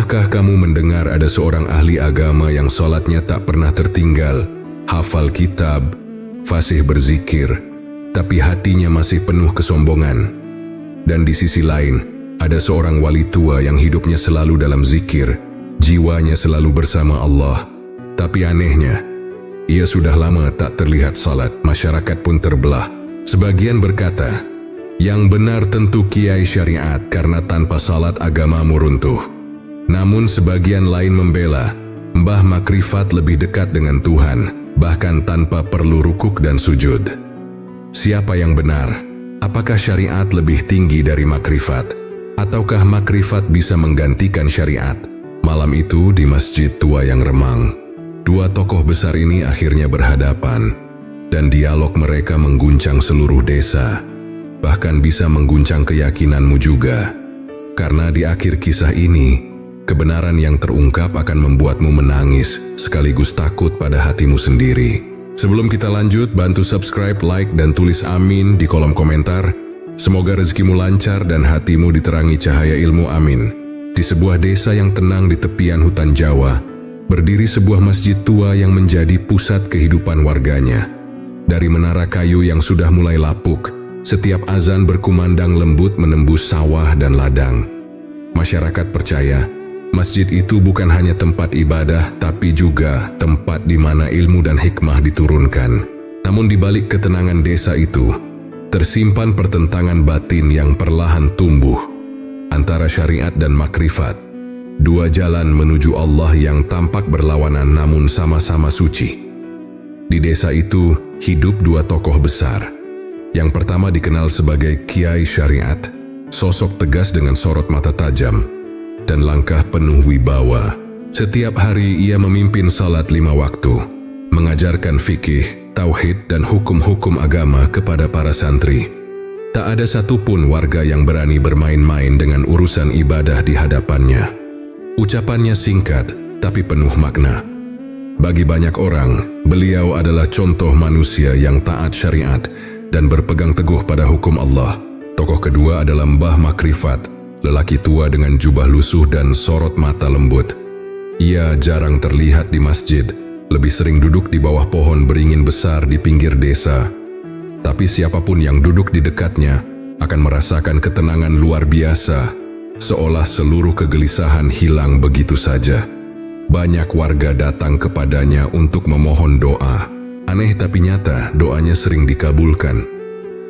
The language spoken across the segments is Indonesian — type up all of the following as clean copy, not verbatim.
Pernahkah kamu mendengar ada seorang ahli agama yang sholatnya tak pernah tertinggal, hafal kitab, fasih berzikir, tapi hatinya masih penuh kesombongan? Dan di sisi lain, ada seorang wali tua yang hidupnya selalu dalam zikir, jiwanya selalu bersama Allah. Tapi anehnya, ia sudah lama tak terlihat salat. Masyarakat pun terbelah. Sebagian berkata, yang benar tentu kiai syariat karena tanpa salat agamamu runtuh. Namun sebagian lain membela, Mbah Makrifat lebih dekat dengan Tuhan, bahkan tanpa perlu rukuk dan sujud. Siapa yang benar? Apakah syariat lebih tinggi dari makrifat? Ataukah makrifat bisa menggantikan syariat? Malam itu di masjid tua yang remang, dua tokoh besar ini akhirnya berhadapan, dan dialog mereka mengguncang seluruh desa, bahkan bisa mengguncang keyakinanmu juga. Karena di akhir kisah ini, kebenaran yang terungkap akan membuatmu menangis, sekaligus takut pada hatimu sendiri. Sebelum kita lanjut, bantu subscribe, like, dan tulis amin di kolom komentar. Semoga rezekimu lancar dan hatimu diterangi cahaya ilmu, amin. Di sebuah desa yang tenang di tepian hutan Jawa, berdiri sebuah masjid tua yang menjadi pusat kehidupan warganya. Dari menara kayu yang sudah mulai lapuk, setiap azan berkumandang lembut menembus sawah dan ladang. Masyarakat percaya, masjid itu bukan hanya tempat ibadah, tapi juga tempat di mana ilmu dan hikmah diturunkan. Namun di balik ketenangan desa itu, tersimpan pertentangan batin yang perlahan tumbuh antara syariat dan makrifat. Dua jalan menuju Allah yang tampak berlawanan namun sama-sama suci. Di desa itu hidup dua tokoh besar. Yang pertama dikenal sebagai Kiai Syariat, sosok tegas dengan sorot mata tajam dan langkah penuh wibawa. Setiap hari ia memimpin salat 5 waktu, mengajarkan fikih, tauhid, dan hukum-hukum agama kepada para santri. Tak ada satupun warga yang berani bermain-main dengan urusan ibadah di hadapannya. Ucapannya singkat, tapi penuh makna. Bagi banyak orang, beliau adalah contoh manusia yang taat syariat dan berpegang teguh pada hukum Allah. Tokoh kedua adalah Mbah Makrifat, lelaki tua dengan jubah lusuh dan sorot mata lembut. Ia jarang terlihat di masjid, lebih sering duduk di bawah pohon beringin besar di pinggir desa. Tapi siapapun yang duduk di dekatnya akan merasakan ketenangan luar biasa, seolah seluruh kegelisahan hilang begitu saja. Banyak warga datang kepadanya untuk memohon doa. Aneh tapi nyata, doanya sering dikabulkan.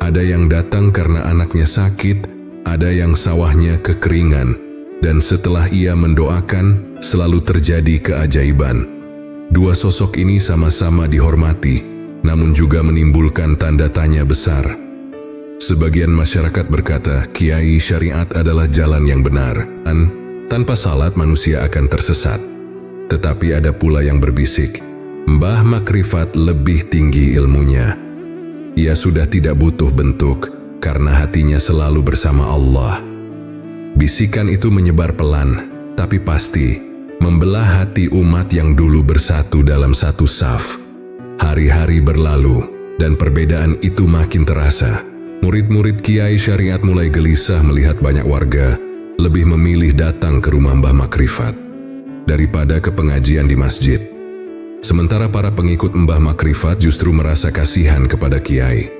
Ada yang datang karena anaknya sakit, ada yang sawahnya kekeringan, dan setelah ia mendoakan, selalu terjadi keajaiban. Dua sosok ini sama-sama dihormati, namun juga menimbulkan tanda tanya besar. Sebagian masyarakat berkata, Kiai Syariat adalah jalan yang benar, dan tanpa salat manusia akan tersesat. Tetapi ada pula yang berbisik, Mbah Makrifat lebih tinggi ilmunya. Ia sudah tidak butuh bentuk, karena hatinya selalu bersama Allah. Bisikan itu menyebar pelan, tapi pasti, membelah hati umat yang dulu bersatu dalam satu saf. Hari-hari berlalu, dan perbedaan itu makin terasa. Murid-murid Kiai Syariat mulai gelisah melihat banyak warga lebih memilih datang ke rumah Mbah Makrifat daripada ke pengajian di masjid. Sementara para pengikut Mbah Makrifat justru merasa kasihan kepada Kiai,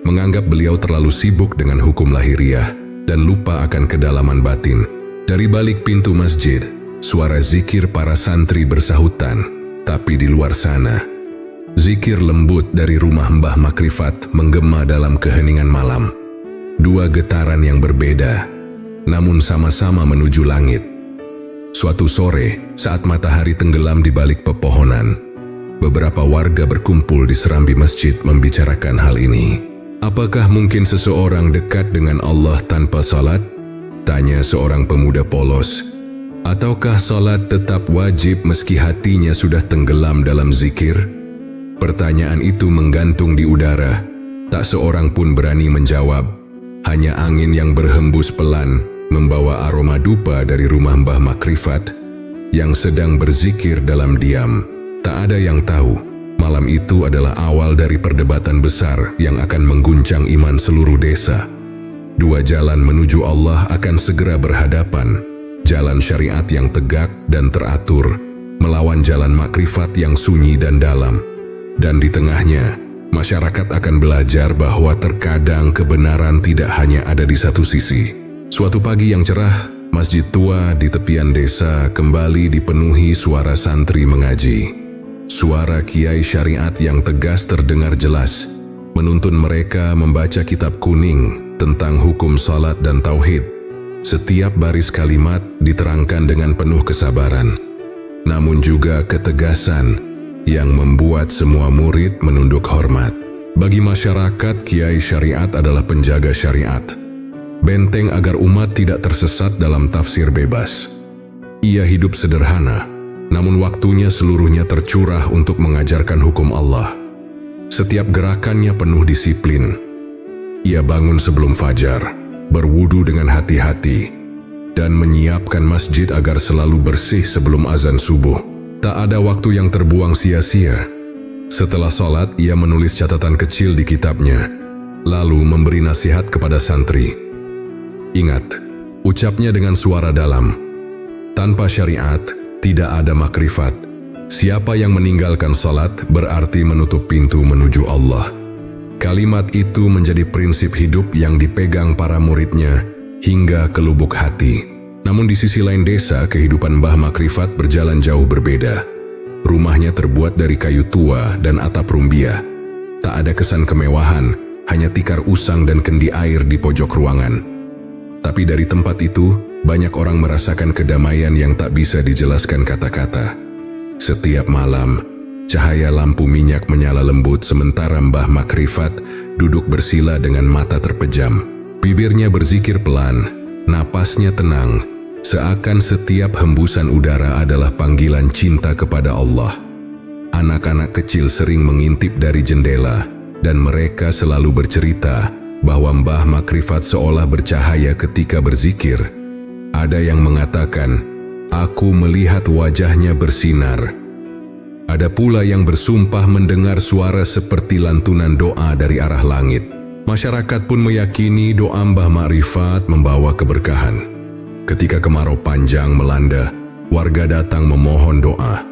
menganggap beliau terlalu sibuk dengan hukum lahiriah dan lupa akan kedalaman batin. Dari balik pintu masjid, suara zikir para santri bersahutan, tapi di luar sana, zikir lembut dari rumah Mbah Makrifat menggema dalam keheningan malam. Dua getaran yang berbeda, namun sama-sama menuju langit. Suatu sore, saat matahari tenggelam di balik pepohonan, beberapa warga berkumpul di serambi masjid membicarakan hal ini. Apakah mungkin seseorang dekat dengan Allah tanpa salat? Tanya seorang pemuda polos. Ataukah salat tetap wajib meski hatinya sudah tenggelam dalam zikir? Pertanyaan itu menggantung di udara. Tak seorang pun berani menjawab. Hanya angin yang berhembus pelan membawa aroma dupa dari rumah Mbah Makrifat yang sedang berzikir dalam diam. Tak ada yang tahu, malam itu adalah awal dari perdebatan besar yang akan mengguncang iman seluruh desa. Dua jalan menuju Allah akan segera berhadapan, jalan syariat yang tegak dan teratur, melawan jalan makrifat yang sunyi dan dalam. Dan di tengahnya, masyarakat akan belajar bahwa terkadang kebenaran tidak hanya ada di satu sisi. Suatu pagi yang cerah, masjid tua di tepian desa kembali dipenuhi suara santri mengaji. Suara kiai syariat yang tegas terdengar jelas, menuntun mereka membaca kitab kuning tentang hukum salat dan tauhid. Setiap baris kalimat diterangkan dengan penuh kesabaran, namun juga ketegasan yang membuat semua murid menunduk hormat. Bagi masyarakat, kiai syariat adalah penjaga syariat, benteng agar umat tidak tersesat dalam tafsir bebas. Ia hidup sederhana, namun waktunya seluruhnya tercurah untuk mengajarkan hukum Allah. Setiap gerakannya penuh disiplin. Ia bangun sebelum fajar, berwudu dengan hati-hati, dan menyiapkan masjid agar selalu bersih sebelum azan subuh. Tak ada waktu yang terbuang sia-sia. Setelah sholat, ia menulis catatan kecil di kitabnya, lalu memberi nasihat kepada santri. Ingat, ucapnya dengan suara dalam, tanpa syariat, tidak ada makrifat. Siapa yang meninggalkan salat berarti menutup pintu menuju Allah. Kalimat itu menjadi prinsip hidup yang dipegang para muridnya hingga ke lubuk hati. Namun di sisi lain desa, kehidupan Mbah Makrifat berjalan jauh berbeda. Rumahnya terbuat dari kayu tua dan atap rumbia. Tak ada kesan kemewahan, hanya tikar usang dan kendi air di pojok ruangan. Tapi dari tempat itu, banyak orang merasakan kedamaian yang tak bisa dijelaskan kata-kata. Setiap malam, cahaya lampu minyak menyala lembut sementara Mbah Makrifat duduk bersila dengan mata terpejam. Bibirnya berzikir pelan, napasnya tenang, seakan setiap hembusan udara adalah panggilan cinta kepada Allah. Anak-anak kecil sering mengintip dari jendela, dan mereka selalu bercerita bahwa Mbah Makrifat seolah bercahaya ketika berzikir. Ada yang mengatakan, "Aku melihat wajahnya bersinar." Ada pula yang bersumpah mendengar suara seperti lantunan doa dari arah langit. Masyarakat pun meyakini doa Mbah Makrifat membawa keberkahan. Ketika kemarau panjang melanda, warga datang memohon doa.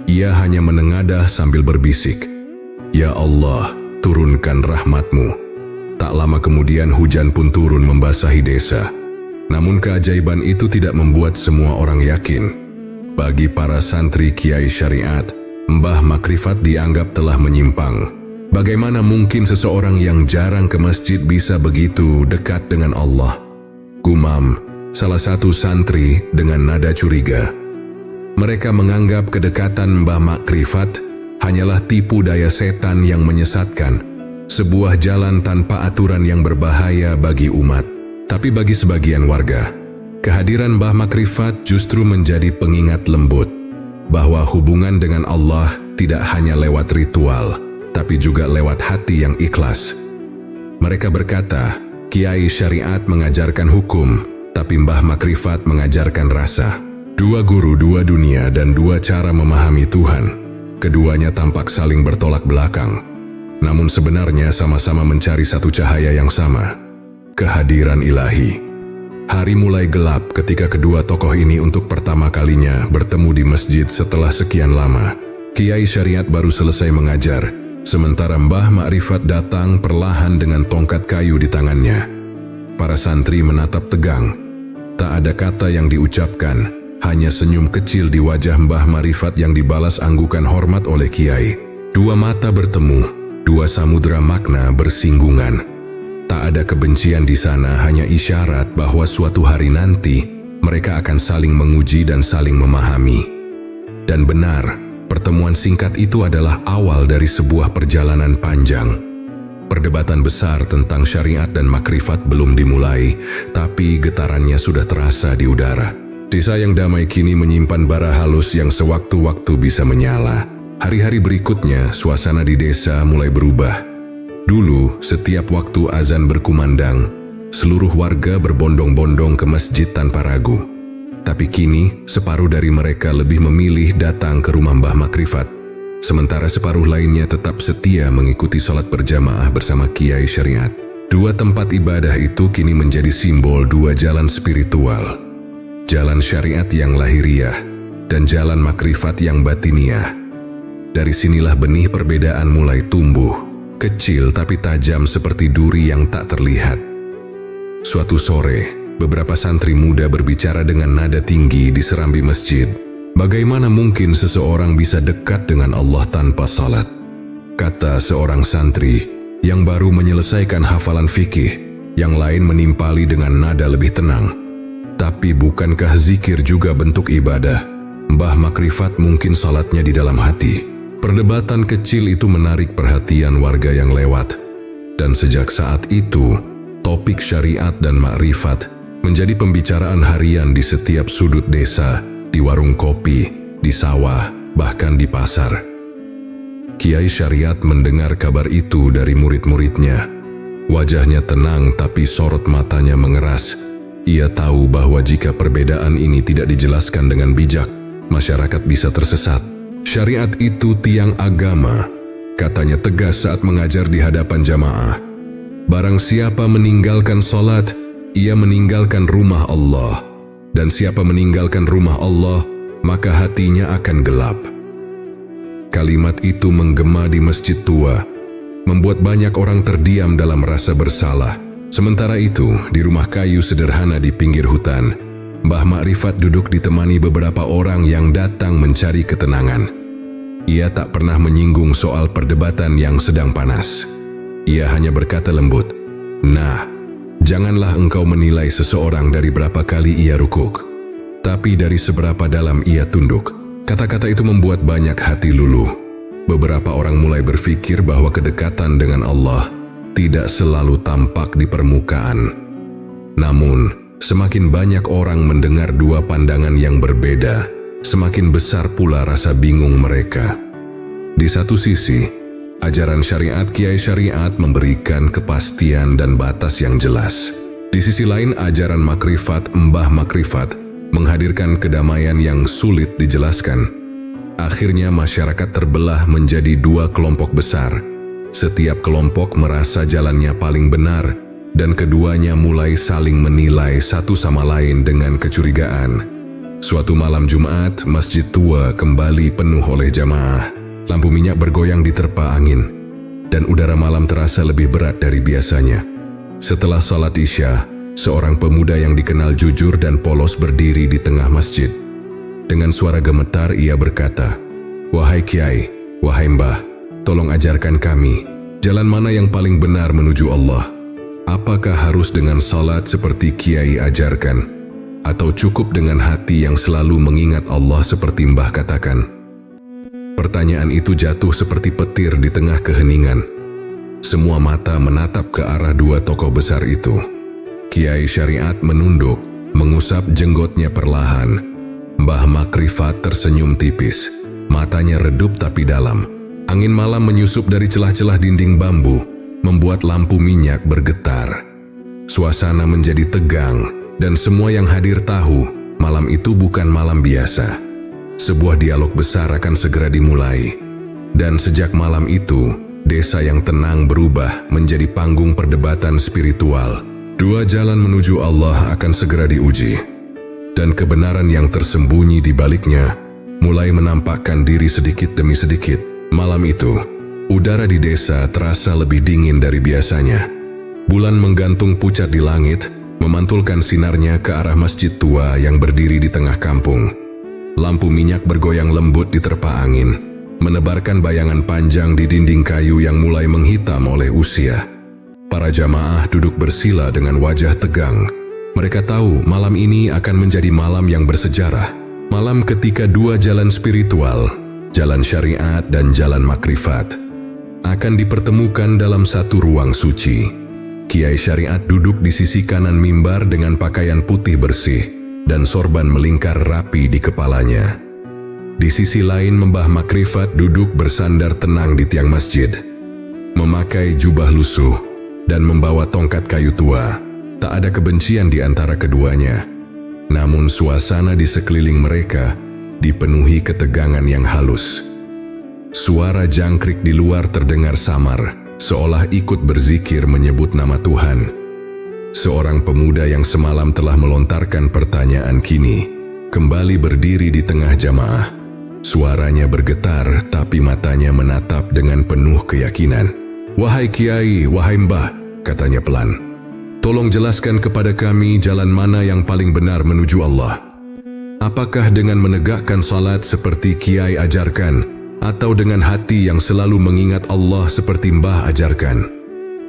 Ia hanya menengadah sambil berbisik, "Ya Allah, turunkan rahmat-Mu." Tak lama kemudian hujan pun turun membasahi desa. Namun keajaiban itu tidak membuat semua orang yakin. Bagi para santri kiai syariat, Mbah Makrifat dianggap telah menyimpang. Bagaimana mungkin seseorang yang jarang ke masjid bisa begitu dekat dengan Allah? Gumam salah satu santri dengan nada curiga. Mereka menganggap kedekatan Mbah Makrifat hanyalah tipu daya setan yang menyesatkan, sebuah jalan tanpa aturan yang berbahaya bagi umat. Tapi bagi sebagian warga, kehadiran Mbah Makrifat justru menjadi pengingat lembut bahwa hubungan dengan Allah tidak hanya lewat ritual, tapi juga lewat hati yang ikhlas. Mereka berkata, kiai syariat mengajarkan hukum, tapi Mbah Makrifat mengajarkan rasa. Dua guru, dua dunia, dan dua cara memahami Tuhan. Keduanya tampak saling bertolak belakang, namun sebenarnya sama-sama mencari satu cahaya yang sama, kehadiran ilahi. Hari mulai gelap ketika kedua tokoh ini untuk pertama kalinya bertemu di masjid setelah sekian lama. Kiai syariat baru selesai mengajar, sementara Mbah Makrifat datang perlahan dengan tongkat kayu di tangannya. Para santri menatap tegang. Tak ada kata yang diucapkan, hanya senyum kecil di wajah Mbah Makrifat yang dibalas anggukan hormat oleh kiai. Dua mata bertemu, dua samudera makna bersinggungan. Tak ada kebencian di sana, hanya isyarat bahwa suatu hari nanti mereka akan saling menguji dan saling memahami. Dan benar, pertemuan singkat itu adalah awal dari sebuah perjalanan panjang. Perdebatan besar tentang syariat dan makrifat belum dimulai, tapi getarannya sudah terasa di udara. Desa yang damai kini menyimpan bara halus yang sewaktu-waktu bisa menyala. Hari-hari berikutnya, suasana di desa mulai berubah. Dulu, setiap waktu azan berkumandang, seluruh warga berbondong-bondong ke masjid tanpa ragu. Tapi kini, separuh dari mereka lebih memilih datang ke rumah Mbah Makrifat, sementara separuh lainnya tetap setia mengikuti sholat berjamaah bersama kiai syariat. Dua tempat ibadah itu kini menjadi simbol dua jalan spiritual. jalan syariat yang lahiriah, dan jalan makrifat yang batiniah. Dari sinilah benih perbedaan mulai tumbuh, kecil tapi tajam seperti duri yang tak terlihat. Suatu sore, beberapa santri muda berbicara dengan nada tinggi di serambi masjid. Bagaimana mungkin seseorang bisa dekat dengan Allah tanpa salat? Kata seorang santri yang baru menyelesaikan hafalan fikih, yang lain menimpali dengan nada lebih tenang. Tapi bukankah zikir juga bentuk ibadah? Mbah Makrifat mungkin salatnya di dalam hati. Perdebatan kecil itu menarik perhatian warga yang lewat. Dan sejak saat itu, topik syariat dan makrifat menjadi pembicaraan harian di setiap sudut desa, di warung kopi, di sawah, bahkan di pasar. Kiai Syariat mendengar kabar itu dari murid-muridnya. Wajahnya tenang tapi sorot matanya mengeras. Ia tahu bahwa jika perbedaan ini tidak dijelaskan dengan bijak, masyarakat bisa tersesat. Syariat itu tiang agama, katanya tegas saat mengajar di hadapan jamaah. Barang siapa meninggalkan salat, ia meninggalkan rumah Allah. Dan siapa meninggalkan rumah Allah, maka hatinya akan gelap. Kalimat itu menggema di masjid tua, membuat banyak orang terdiam dalam rasa bersalah. Sementara itu, di rumah kayu sederhana di pinggir hutan, Mbah Makrifat duduk ditemani beberapa orang yang datang mencari ketenangan. Ia tak pernah menyinggung soal perdebatan yang sedang panas. Ia hanya berkata lembut, "Nah, janganlah engkau menilai seseorang dari berapa kali ia rukuk, tapi dari seberapa dalam ia tunduk." Kata-kata itu membuat banyak hati luluh. Beberapa orang mulai berpikir bahwa kedekatan dengan Allah tidak selalu tampak di permukaan. Namun, semakin banyak orang mendengar dua pandangan yang berbeda, semakin besar pula rasa bingung mereka. Di satu sisi, ajaran syariat Kiai Syariat memberikan kepastian dan batas yang jelas. Di sisi lain, ajaran makrifat Mbah Makrifat menghadirkan kedamaian yang sulit dijelaskan. Akhirnya masyarakat terbelah menjadi dua kelompok besar. Setiap kelompok merasa jalannya paling benar, dan keduanya mulai saling menilai satu sama lain dengan kecurigaan. Suatu malam Jumat, masjid tua kembali penuh oleh jamaah. Lampu minyak bergoyang diterpa angin, dan udara malam terasa lebih berat dari biasanya. Setelah salat Isya, seorang pemuda yang dikenal jujur dan polos berdiri di tengah masjid. Dengan suara gemetar ia berkata, "Wahai Kiai, wahai Mbah, tolong ajarkan kami, jalan mana yang paling benar menuju Allah? Apakah harus dengan salat seperti Kiai ajarkan? Atau cukup dengan hati yang selalu mengingat Allah seperti Mbah katakan?" Pertanyaan itu jatuh seperti petir di tengah keheningan. Semua mata menatap ke arah dua tokoh besar itu. Kiai Syariat menunduk, mengusap jenggotnya perlahan. Mbah Makrifat tersenyum tipis, matanya redup tapi dalam. Angin malam menyusup dari celah-celah dinding bambu, membuat lampu minyak bergetar. Suasana menjadi tegang, dan semua yang hadir tahu malam itu bukan malam biasa. Sebuah dialog besar akan segera dimulai. Dan sejak malam itu, desa yang tenang berubah menjadi panggung perdebatan spiritual. Dua jalan menuju Allah akan segera diuji. Dan kebenaran yang tersembunyi di baliknya mulai menampakkan diri sedikit demi sedikit. Malam itu, udara di desa terasa lebih dingin dari biasanya. Bulan menggantung pucat di langit, memantulkan sinarnya ke arah masjid tua yang berdiri di tengah kampung. Lampu minyak bergoyang lembut diterpa angin, menebarkan bayangan panjang di dinding kayu yang mulai menghitam oleh usia. Para jamaah duduk bersila dengan wajah tegang. Mereka tahu malam ini akan menjadi malam yang bersejarah. Malam ketika dua jalan spiritual, jalan syariat dan jalan makrifat, akan dipertemukan dalam satu ruang suci. Kiai Syariat duduk di sisi kanan mimbar dengan pakaian putih bersih, dan sorban melingkar rapi di kepalanya. Di sisi lain, Mbah Makrifat duduk bersandar tenang di tiang masjid, memakai jubah lusuh dan membawa tongkat kayu tua. Tak ada kebencian di antara keduanya. Namun suasana di sekeliling mereka dipenuhi ketegangan yang halus. Suara jangkrik di luar terdengar samar, seolah ikut berzikir menyebut nama Tuhan. Seorang pemuda yang semalam telah melontarkan pertanyaan kini kembali berdiri di tengah jamaah. Suaranya bergetar tapi matanya menatap dengan penuh keyakinan. "Wahai Kiai, wahai Mbah," katanya pelan. "Tolong jelaskan kepada kami jalan mana yang paling benar menuju Allah. Apakah dengan menegakkan salat seperti Kiai ajarkan, atau dengan hati yang selalu mengingat Allah seperti Mbah ajarkan?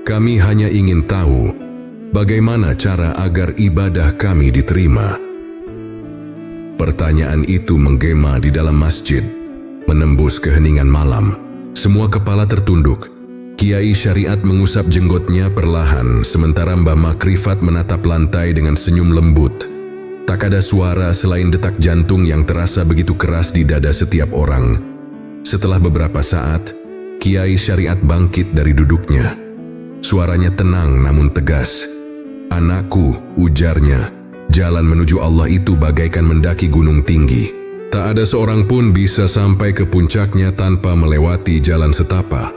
Kami hanya ingin tahu bagaimana cara agar ibadah kami diterima." Pertanyaan itu menggema di dalam masjid, menembus keheningan malam. Semua kepala tertunduk. Kiai Syariat mengusap jenggotnya perlahan, sementara Mbah Makrifat menatap lantai dengan senyum lembut. Tak ada suara selain detak jantung yang terasa begitu keras di dada setiap orang. Setelah beberapa saat, Kiai Syariat bangkit dari duduknya. Suaranya tenang namun tegas. "Anakku," ujarnya, "jalan menuju Allah itu bagaikan mendaki gunung tinggi. Tak ada seorang pun bisa sampai ke puncaknya tanpa melewati jalan setapak.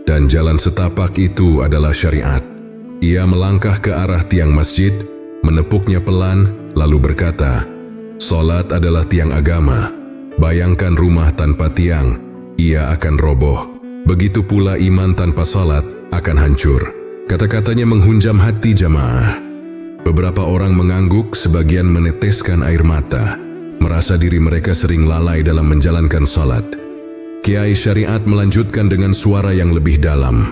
Dan jalan setapak itu adalah syariat." Ia melangkah ke arah tiang masjid, menepuknya pelan, lalu berkata, "Salat adalah tiang agama. Bayangkan rumah tanpa tiang, ia akan roboh. Begitu pula iman tanpa salat akan hancur." Kata-katanya menghunjam hati jamaah. Beberapa orang mengangguk, sebagian meneteskan air mata, merasa diri mereka sering lalai dalam menjalankan salat. Kiai Syariat melanjutkan dengan suara yang lebih dalam.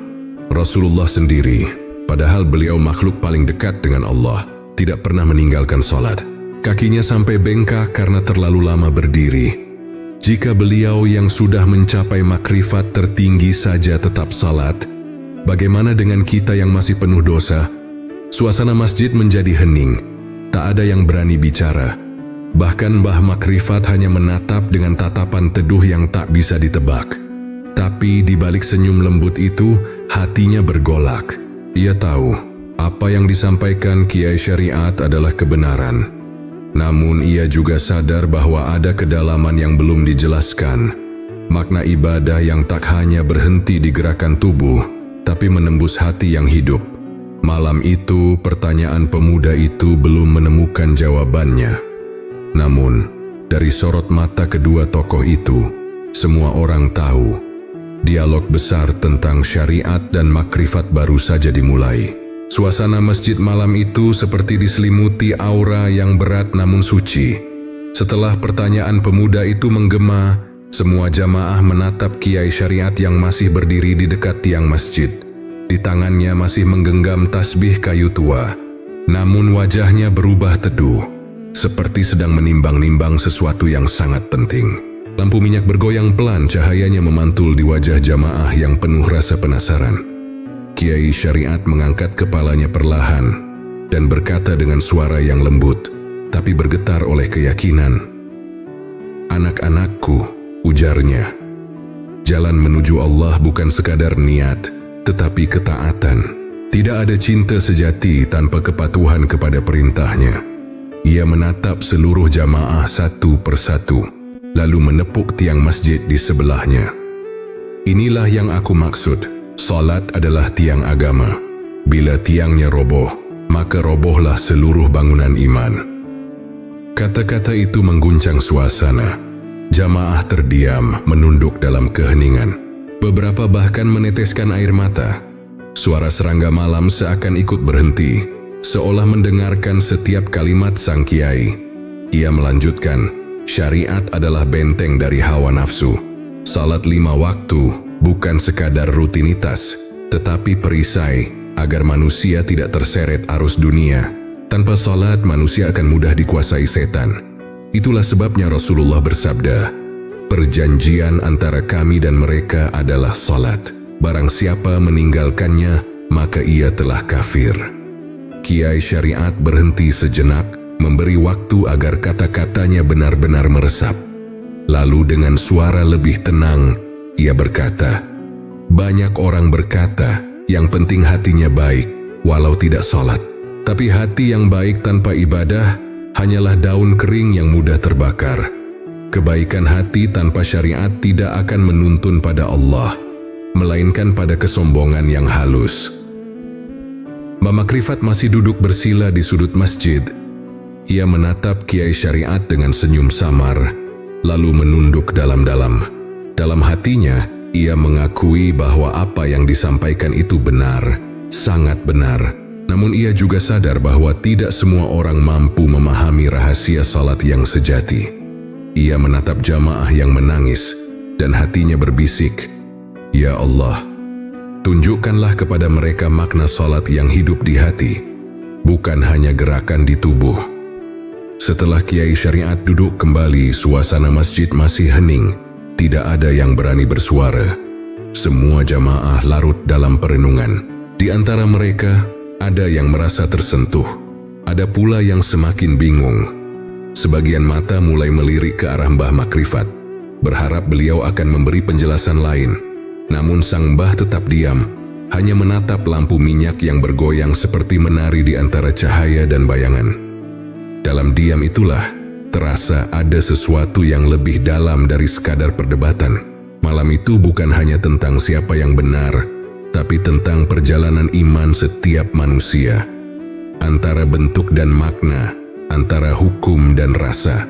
"Rasulullah sendiri, padahal beliau makhluk paling dekat dengan Allah, tidak pernah meninggalkan salat. Kakinya sampai bengkak karena terlalu lama berdiri. Jika beliau yang sudah mencapai makrifat tertinggi saja tetap salat, bagaimana dengan kita yang masih penuh dosa?" Suasana masjid menjadi hening. Tak ada yang berani bicara. Bahkan Mbah Makrifat hanya menatap dengan tatapan teduh yang tak bisa ditebak. Tapi di balik senyum lembut itu, hatinya bergolak. Ia tahu apa yang disampaikan Kiai Syariat adalah kebenaran. Namun ia juga sadar bahwa ada kedalaman yang belum dijelaskan. Makna ibadah yang tak hanya berhenti di gerakan tubuh, tapi menembus hati yang hidup. Malam itu, pertanyaan pemuda itu belum menemukan jawabannya. Namun, dari sorot mata kedua tokoh itu, semua orang tahu, dialog besar tentang syariat dan makrifat baru saja dimulai. Suasana masjid malam itu seperti diselimuti aura yang berat namun suci. Setelah pertanyaan pemuda itu menggema, semua jamaah menatap Kiai Syariat yang masih berdiri di dekat tiang masjid. Di tangannya masih menggenggam tasbih kayu tua, namun wajahnya berubah teduh, seperti sedang menimbang-nimbang sesuatu yang sangat penting. Lampu minyak bergoyang pelan, cahayanya memantul di wajah jamaah yang penuh rasa penasaran. Kiai Syariat mengangkat kepalanya perlahan dan berkata dengan suara yang lembut, tapi bergetar oleh keyakinan. "Anak-anakku," ujarnya, "jalan menuju Allah bukan sekadar niat, tetapi ketaatan. Tidak ada cinta sejati tanpa kepatuhan kepada perintahnya." Ia menatap seluruh jamaah satu persatu, lalu menepuk tiang masjid di sebelahnya. "Inilah yang aku maksud. Salat adalah tiang agama. Bila tiangnya roboh, maka robohlah seluruh bangunan iman." Kata-kata itu mengguncang suasana. Jamaah terdiam, menunduk dalam keheningan. Beberapa bahkan meneteskan air mata. Suara serangga malam seakan ikut berhenti, seolah mendengarkan setiap kalimat sang kiai. Ia melanjutkan, "Syariat adalah benteng dari hawa nafsu. Salat 5 waktu bukan sekadar rutinitas, tetapi perisai agar manusia tidak terseret arus dunia. Tanpa salat, manusia akan mudah dikuasai setan. Itulah sebabnya Rasulullah bersabda, 'Perjanjian antara kami dan mereka adalah salat. Barang siapa meninggalkannya, maka ia telah kafir.'" Kiai Syariat berhenti sejenak, memberi waktu agar kata-katanya benar-benar meresap. Lalu dengan suara lebih tenang, ia berkata, "Banyak orang berkata, yang penting hatinya baik, walau tidak salat. Tapi hati yang baik tanpa ibadah, hanyalah daun kering yang mudah terbakar. Kebaikan hati tanpa syariat tidak akan menuntun pada Allah, melainkan pada kesombongan yang halus." Mbah Makrifat masih duduk bersila di sudut masjid. Ia menatap Kiai Syariat dengan senyum samar, lalu menunduk dalam-dalam. Dalam hatinya, ia mengakui bahwa apa yang disampaikan itu benar, sangat benar. Namun ia juga sadar bahwa tidak semua orang mampu memahami rahasia salat yang sejati. Ia menatap jamaah yang menangis, dan hatinya berbisik, "Ya Allah, tunjukkanlah kepada mereka makna salat yang hidup di hati, bukan hanya gerakan di tubuh." Setelah Kiai Syariat duduk kembali, suasana masjid masih hening. Tidak ada yang berani bersuara. Semua jamaah larut dalam perenungan. Di antara mereka, ada yang merasa tersentuh. Ada pula yang semakin bingung. Sebagian mata mulai melirik ke arah Mbah Makrifat, berharap beliau akan memberi penjelasan lain. Namun sang mbah tetap diam, hanya menatap lampu minyak yang bergoyang seperti menari di antara cahaya dan bayangan. Dalam diam itulah, terasa ada sesuatu yang lebih dalam dari sekadar perdebatan. Malam itu bukan hanya tentang siapa yang benar, tapi tentang perjalanan iman setiap manusia. Antara bentuk dan makna, antara hukum dan rasa.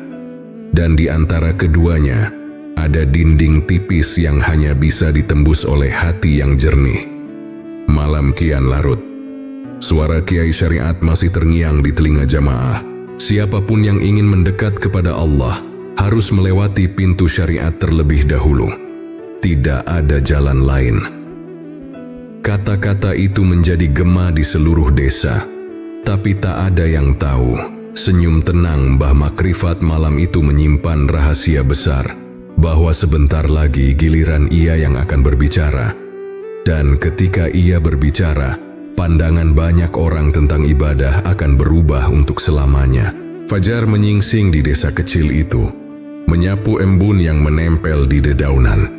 Dan di antara keduanya, ada dinding tipis yang hanya bisa ditembus oleh hati yang jernih. Malam kian larut. Suara Kiai Syariat masih terngiang di telinga jamaah. Siapapun yang ingin mendekat kepada Allah harus melewati pintu syariat terlebih dahulu. Tidak ada jalan lain. Kata-kata itu menjadi gema di seluruh desa. Tapi tak ada yang tahu, senyum tenang Mbah Makrifat malam itu menyimpan rahasia besar, bahwa sebentar lagi giliran ia yang akan berbicara. Dan ketika ia berbicara, pandangan banyak orang tentang ibadah akan berubah untuk selamanya. Fajar menyingsing di desa kecil itu, menyapu embun yang menempel di dedaunan.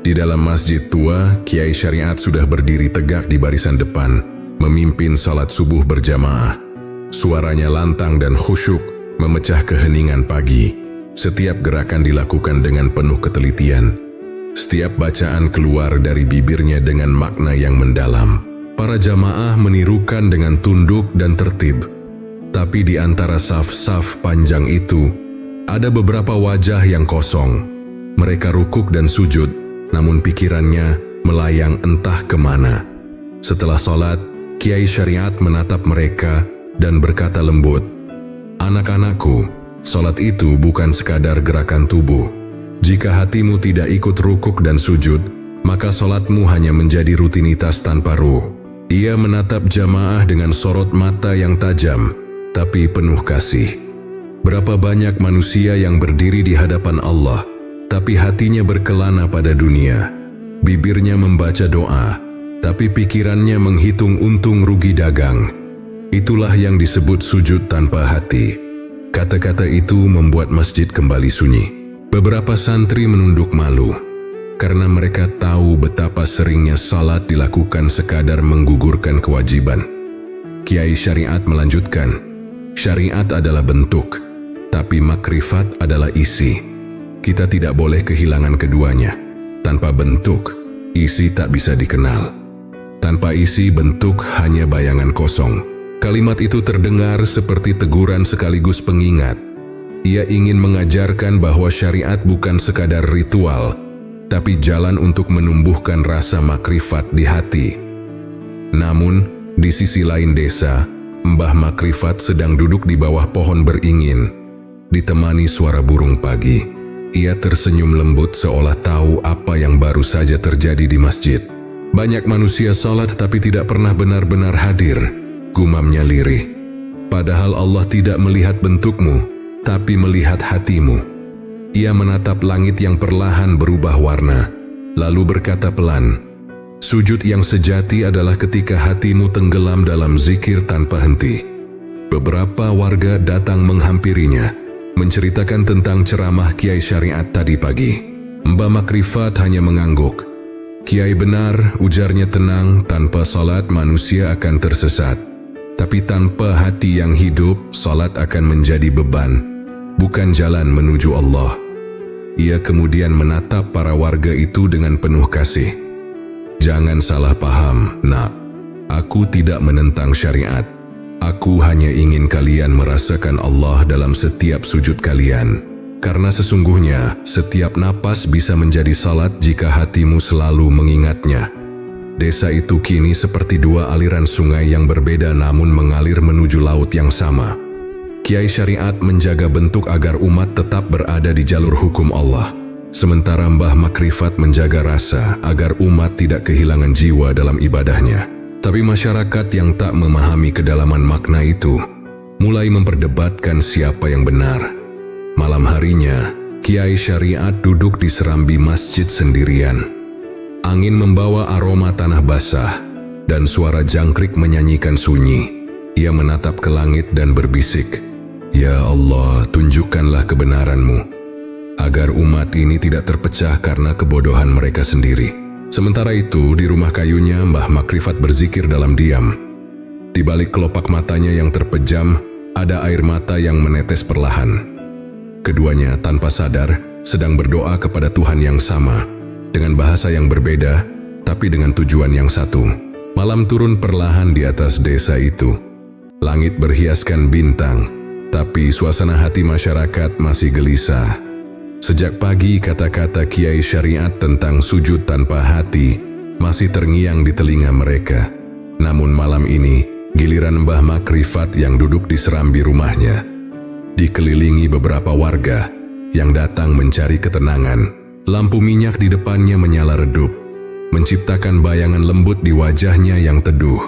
Di dalam masjid tua, Kiai Syariat sudah berdiri tegak di barisan depan, memimpin salat subuh berjamaah. Suaranya lantang dan khusyuk, memecah keheningan pagi. Setiap gerakan dilakukan dengan penuh ketelitian. Setiap bacaan keluar dari bibirnya dengan makna yang mendalam. Para jamaah menirukan dengan tunduk dan tertib. Tapi di antara saf-saf panjang itu, ada beberapa wajah yang kosong. Mereka rukuk dan sujud, namun pikirannya melayang entah kemana. Setelah sholat, Kiai Syariat menatap mereka dan berkata lembut, "Anak-anakku, sholat itu bukan sekadar gerakan tubuh. Jika hatimu tidak ikut rukuk dan sujud, maka sholatmu hanya menjadi rutinitas tanpa ruh." Ia menatap jamaah dengan sorot mata yang tajam, tapi penuh kasih. Berapa banyak manusia yang berdiri di hadapan Allah, tapi hatinya berkelana pada dunia. Bibirnya membaca doa, tapi pikirannya menghitung untung rugi dagang. Itulah yang disebut sujud tanpa hati. Kata-kata itu membuat masjid kembali sunyi. Beberapa santri menunduk malu, karena mereka tahu betapa seringnya salat dilakukan sekadar menggugurkan kewajiban. Kiai Syariat melanjutkan, syariat adalah bentuk, tapi makrifat adalah isi. Kita tidak boleh kehilangan keduanya. Tanpa bentuk, isi tak bisa dikenal. Tanpa isi, bentuk hanya bayangan kosong. Kalimat itu terdengar seperti teguran sekaligus pengingat. Ia ingin mengajarkan bahwa syariat bukan sekadar ritual, tapi jalan untuk menumbuhkan rasa makrifat di hati. Namun, di sisi lain desa, Mbah Makrifat sedang duduk di bawah pohon beringin, ditemani suara burung pagi. Ia tersenyum lembut seolah tahu apa yang baru saja terjadi di masjid. Banyak manusia salat tapi tidak pernah benar-benar hadir, gumamnya lirih. Padahal Allah tidak melihat bentukmu, tapi melihat hatimu. Ia menatap langit yang perlahan berubah warna, lalu berkata pelan, "Sujud yang sejati adalah ketika hatimu tenggelam dalam zikir tanpa henti." Beberapa warga datang menghampirinya, menceritakan tentang ceramah Kiai Syariat tadi pagi. Mbah Makrifat hanya mengangguk. "Kiai benar," ujarnya tenang, "tanpa salat manusia akan tersesat. Tapi tanpa hati yang hidup, salat akan menjadi beban, bukan jalan menuju Allah." Ia kemudian menatap para warga itu dengan penuh kasih. "Jangan salah paham, nak. Aku tidak menentang syariat. Aku hanya ingin kalian merasakan Allah dalam setiap sujud kalian. Karena sesungguhnya setiap napas bisa menjadi salat jika hatimu selalu mengingatnya. Desa itu kini seperti dua aliran sungai yang berbeda namun mengalir menuju laut yang sama. Kiai Syariat menjaga bentuk agar umat tetap berada di jalur hukum Allah. Sementara Mbah Makrifat menjaga rasa agar umat tidak kehilangan jiwa dalam ibadahnya. Tapi masyarakat yang tak memahami kedalaman makna itu mulai memperdebatkan siapa yang benar. Malam harinya, Kiai Syariat duduk di serambi masjid sendirian. Angin membawa aroma tanah basah dan suara jangkrik menyanyikan sunyi. Ia menatap ke langit dan berbisik, "Ya Allah, tunjukkanlah kebenaran-Mu, agar umat ini tidak terpecah karena kebodohan mereka sendiri." Sementara itu, di rumah kayunya, Mbah Makrifat berzikir dalam diam. Di balik kelopak matanya yang terpejam, ada air mata yang menetes perlahan. Keduanya tanpa sadar sedang berdoa kepada Tuhan yang sama, dengan bahasa yang berbeda, tapi dengan tujuan yang satu. Malam turun perlahan di atas desa itu. Langit berhiaskan bintang, tapi suasana hati masyarakat masih gelisah. Sejak pagi kata-kata Kiai Syariat tentang sujud tanpa hati masih terngiang di telinga mereka. Namun malam ini, giliran Mbah Makrifat yang duduk di serambi rumahnya. Dikelilingi beberapa warga yang datang mencari ketenangan. Lampu minyak di depannya menyala redup, menciptakan bayangan lembut di wajahnya yang teduh.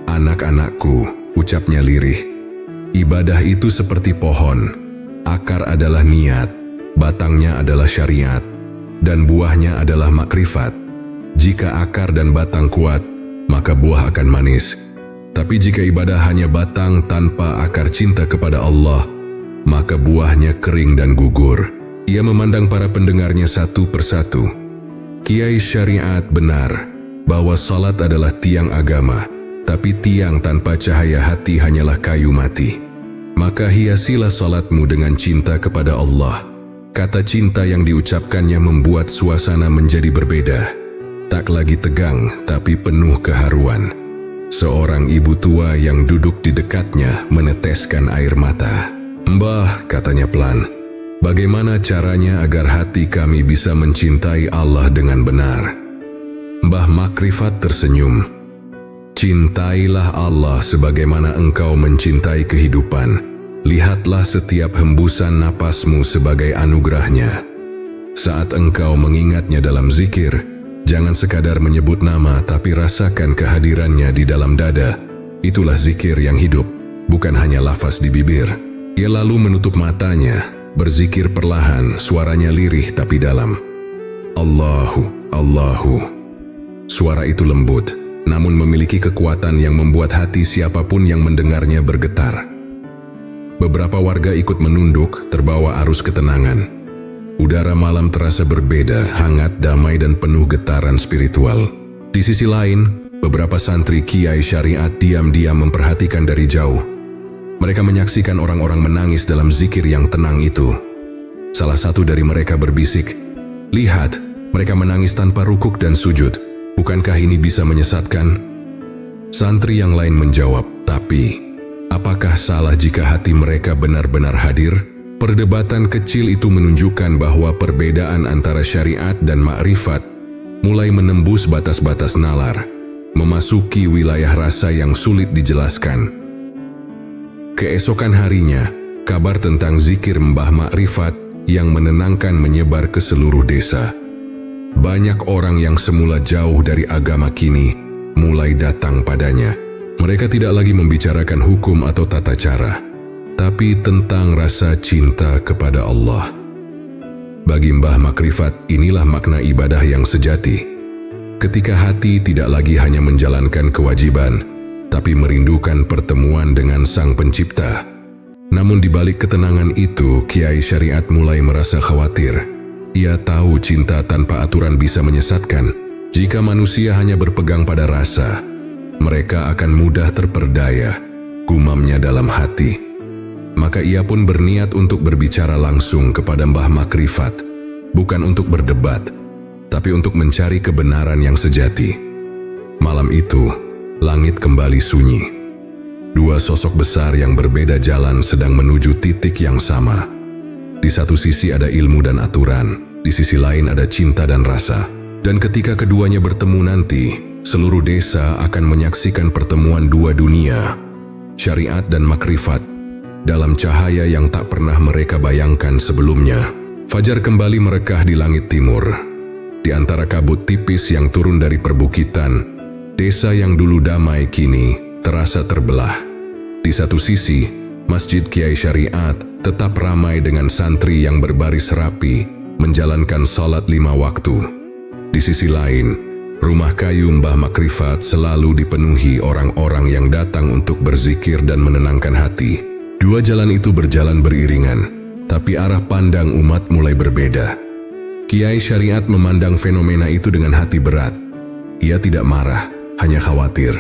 "Anak-anakku," ucapnya lirih. "Ibadah itu seperti pohon. Akar adalah niat, batangnya adalah syariat, dan buahnya adalah makrifat. Jika akar dan batang kuat, maka buah akan manis. Tapi jika ibadah hanya batang tanpa akar cinta kepada Allah, maka buahnya kering dan gugur." Ia memandang para pendengarnya satu persatu. Kiai Syariat benar bahwa salat adalah tiang agama, tapi tiang tanpa cahaya hati hanyalah kayu mati. Maka hiasilah salatmu dengan cinta kepada Allah. Kata cinta yang diucapkannya membuat suasana menjadi berbeda. Tak lagi tegang, tapi penuh keharuan. Seorang ibu tua yang duduk di dekatnya meneteskan air mata. "Mbah," katanya pelan, "bagaimana caranya agar hati kami bisa mencintai Allah dengan benar?" Mbah Makrifat tersenyum. "Cintailah Allah sebagaimana engkau mencintai kehidupan. Lihatlah setiap hembusan napasmu sebagai anugerahnya. Saat engkau mengingatnya dalam zikir, jangan sekadar menyebut nama tapi rasakan kehadirannya di dalam dada. Itulah zikir yang hidup, bukan hanya lafaz di bibir." Ia lalu menutup matanya, berzikir perlahan, suaranya lirih tapi dalam. "Allahu, Allahu." Suara itu lembut, namun memiliki kekuatan yang membuat hati siapapun yang mendengarnya bergetar. Beberapa warga ikut menunduk, terbawa arus ketenangan. Udara malam terasa berbeda, hangat, damai, dan penuh getaran spiritual. Di sisi lain, beberapa santri Kiai Syariat diam-diam memperhatikan dari jauh. Mereka menyaksikan orang-orang menangis dalam zikir yang tenang itu. Salah satu dari mereka berbisik, "Lihat, mereka menangis tanpa rukuk dan sujud. Bukankah ini bisa menyesatkan?" Santri yang lain menjawab, "Tapi apakah salah jika hati mereka benar-benar hadir?" Perdebatan kecil itu menunjukkan bahwa perbedaan antara syariat dan makrifat mulai menembus batas-batas nalar, memasuki wilayah rasa yang sulit dijelaskan. Keesokan harinya, kabar tentang zikir Mbah Makrifat yang menenangkan menyebar ke seluruh desa. Banyak orang yang semula jauh dari agama kini mulai datang padanya. Mereka tidak lagi membicarakan hukum atau tata cara, tapi tentang rasa cinta kepada Allah. Bagi Mbah Makrifat, inilah makna ibadah yang sejati. Ketika hati tidak lagi hanya menjalankan kewajiban, tapi merindukan pertemuan dengan Sang Pencipta. Namun di balik ketenangan itu, Kiai Syariat mulai merasa khawatir. Ia tahu cinta tanpa aturan bisa menyesatkan. Jika manusia hanya berpegang pada rasa, mereka akan mudah terperdaya, gumamnya dalam hati. Maka ia pun berniat untuk berbicara langsung kepada Mbah Makrifat, bukan untuk berdebat, tapi untuk mencari kebenaran yang sejati. Malam itu, langit kembali sunyi. Dua sosok besar yang berbeda jalan sedang menuju titik yang sama. Di satu sisi ada ilmu dan aturan, di sisi lain ada cinta dan rasa. Dan ketika keduanya bertemu nanti, seluruh desa akan menyaksikan pertemuan dua dunia, syariat dan makrifat, dalam cahaya yang tak pernah mereka bayangkan sebelumnya. Fajar kembali merekah di langit timur. Di antara kabut tipis yang turun dari perbukitan, desa yang dulu damai kini terasa terbelah. Di satu sisi, Masjid Kiai Syariat tetap ramai dengan santri yang berbaris rapi, menjalankan salat 5 waktu. Di sisi lain, rumah kayu Mbah Makrifat selalu dipenuhi orang-orang yang datang untuk berzikir dan menenangkan hati. Dua jalan itu berjalan beriringan, tapi arah pandang umat mulai berbeda. Kiai Syariat memandang fenomena itu dengan hati berat. Ia tidak marah, hanya khawatir.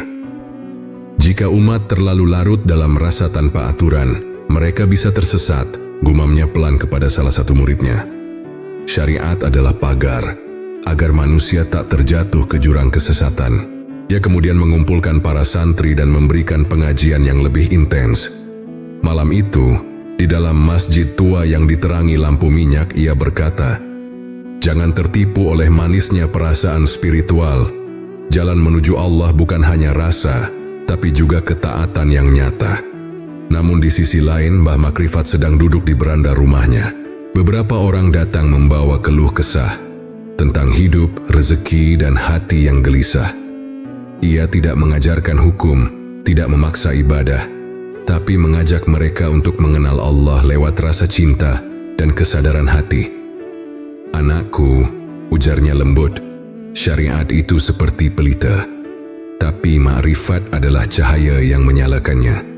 Jika umat terlalu larut dalam rasa tanpa aturan, mereka bisa tersesat, gumamnya pelan kepada salah satu muridnya. Syariat adalah pagar, agar manusia tak terjatuh ke jurang kesesatan. Ia kemudian mengumpulkan para santri dan memberikan pengajian yang lebih intens. Malam itu, di dalam masjid tua yang diterangi lampu minyak, ia berkata, "Jangan tertipu oleh manisnya perasaan spiritual. Jalan menuju Allah bukan hanya rasa, tapi juga ketaatan yang nyata." Namun di sisi lain, Mbah Makrifat sedang duduk di beranda rumahnya. Beberapa orang datang membawa keluh kesah tentang hidup, rezeki, dan hati yang gelisah. Ia tidak mengajarkan hukum, tidak memaksa ibadah, tapi mengajak mereka untuk mengenal Allah lewat rasa cinta dan kesadaran hati. "Anakku," ujarnya lembut, "syariat itu seperti pelita, tapi makrifat adalah cahaya yang menyalakannya.